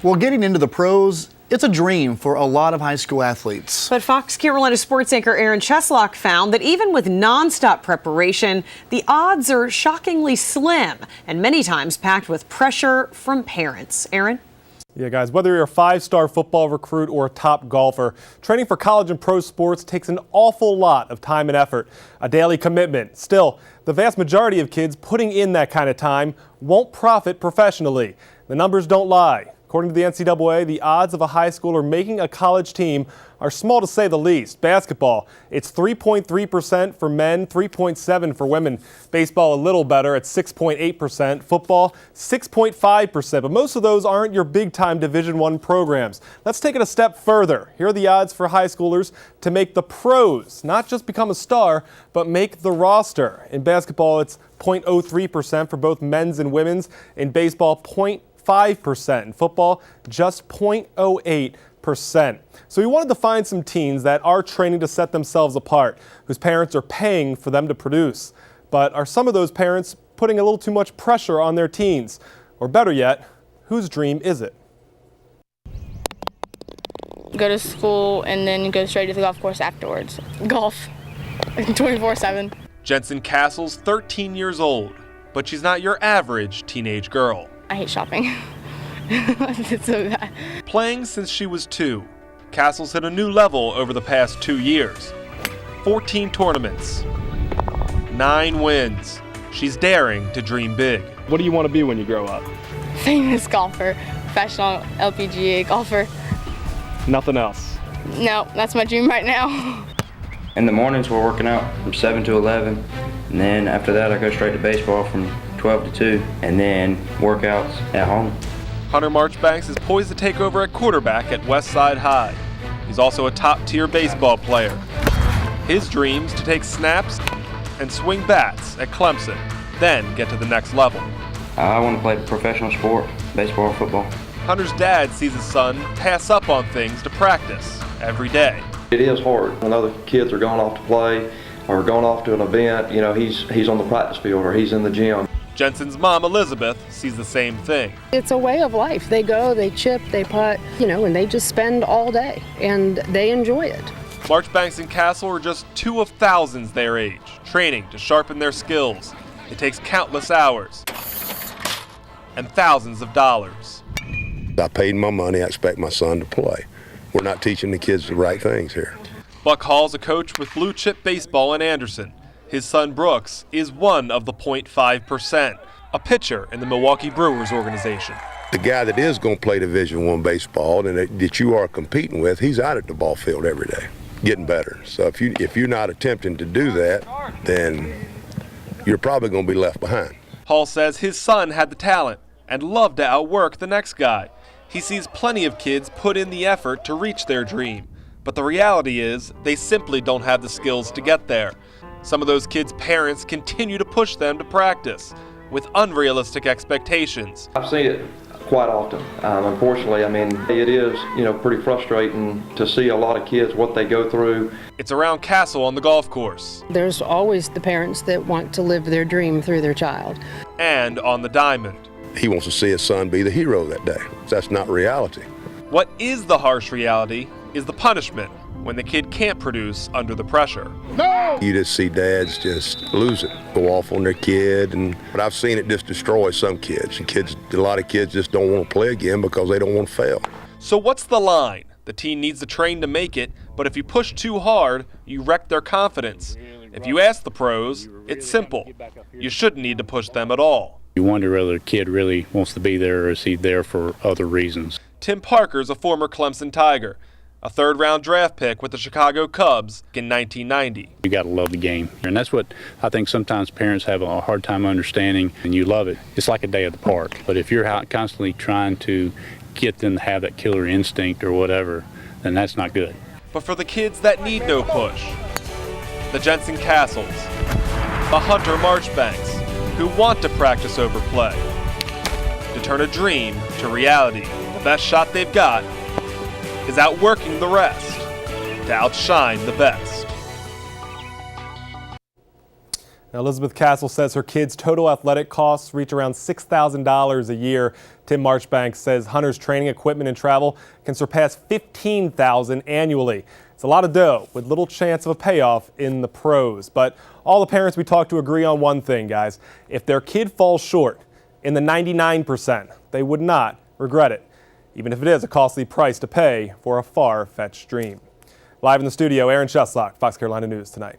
Well, getting into the pros, it's a dream for a lot of high school athletes. But Fox Carolina sports anchor Aaron Cheslock found that even with nonstop preparation, the odds are shockingly slim and many times packed with pressure from parents. Aaron? Yeah, guys, whether you're a five-star football recruit or a top golfer, training for college and pro sports takes an awful lot of time and effort, a daily commitment. Still, the vast majority of kids putting in that kind of time won't profit professionally. The numbers don't lie. According to the NCAA, the odds of a high schooler making a college team are small to say the least. Basketball, it's 3.3% for men, 3.7% for women. Baseball, a little better at 6.8%. Football, 6.5%. But most of those aren't your big-time Division I programs. Let's take it a step further. Here are the odds for high schoolers to make the pros, not just become a star, but make the roster. In basketball, it's 0.03% for both men's and women's. In baseball, 0.5%. In football, just 0.08%. So we wanted to find some teens that are training to set themselves apart, whose parents are paying for them to produce. But are some of those parents putting a little too much pressure on their teens? Or better yet, whose dream is it? Go to school and then go straight to the golf course afterwards. Golf, 24/7. Jensen Castle's 13 years old, but she's not your average teenage girl. I hate shopping. It's so bad. Playing since she was 2, Castle's hit a new level over the past 2 years. 14 tournaments, 9 wins. She's daring to dream big. What do you want to be when you grow up? Famous golfer, professional LPGA golfer. Nothing else. No, that's my dream right now. In the mornings we're working out from 7 to 11, and then after that I go straight to baseball from 12 to 2, and then workouts at home. Hunter Marchbanks is poised to take over at quarterback at Westside High. He's also a top-tier baseball player. His dream's to take snaps and swing bats at Clemson, then get to the next level. I want to play professional sport, baseball or football. Hunter's dad sees his son pass up on things to practice every day. It is hard when other kids are going off to play or going off to an event. You know, he's on the practice field or he's in the gym. Jensen's mom, Elizabeth, sees the same thing. It's a way of life. They go, they chip, they putt, and they just spend all day, and they enjoy it. Marchbanks and Castle are just 2 of thousands their age, training to sharpen their skills. It takes countless hours and thousands of dollars. I paid my money. I expect my son to play. We're not teaching the kids the right things here. Buck Hall's a coach with Blue Chip Baseball in Anderson. His son Brooks is one of the 0.5%, a pitcher in the Milwaukee Brewers organization. The guy that is going to play Division I baseball and that you are competing with, he's out at the ball field every day, getting better. So if you're not attempting to do that, then you're probably going to be left behind. Hall says his son had the talent and loved to outwork the next guy. He sees plenty of kids put in the effort to reach their dream, but the reality is they simply don't have the skills to get there. Some of those kids' parents continue to push them to practice with unrealistic expectations. I've seen it quite often. Unfortunately, it is, pretty frustrating to see a lot of kids, what they go through. It's around Castle on the golf course. There's always the parents that want to live their dream through their child. And on the diamond. He wants to see his son be the hero that day. That's not reality. What is the harsh reality is the punishment when the kid can't produce under the pressure. No! You just see dads just lose it, go off on their kid, but I've seen it just destroy some kids. And a lot of kids just don't want to play again because they don't want to fail. So what's the line? The teen needs to train to make it, but if you push too hard, you wreck their confidence. If you ask the pros, it's simple. You shouldn't need to push them at all. You wonder whether the kid really wants to be there or is he there for other reasons. Tim Parker's a former Clemson Tiger, a third-round draft pick with the Chicago Cubs in 1990. You got to love the game, and that's what I think sometimes parents have a hard time understanding, and you love it. It's like a day at the park, but if you're out constantly trying to get them to have that killer instinct or whatever, then that's not good. But for the kids that need no push, the Jensen Castles, the Hunter Marchbanks, who want to practice over play, to turn a dream to reality, the best shot they've got is outworking the rest to outshine the best. Now, Elizabeth Castle says her kids' total athletic costs reach around $6,000 a year. Tim Marchbank says Hunter's training equipment and travel can surpass $15,000 annually. It's a lot of dough with little chance of a payoff in the pros. But all the parents we talked to agree on one thing, guys. If their kid falls short in the 99%, they would not regret it, even if it is a costly price to pay for a far-fetched dream. Live in the studio, Aaron Cheslock, Fox Carolina News Tonight.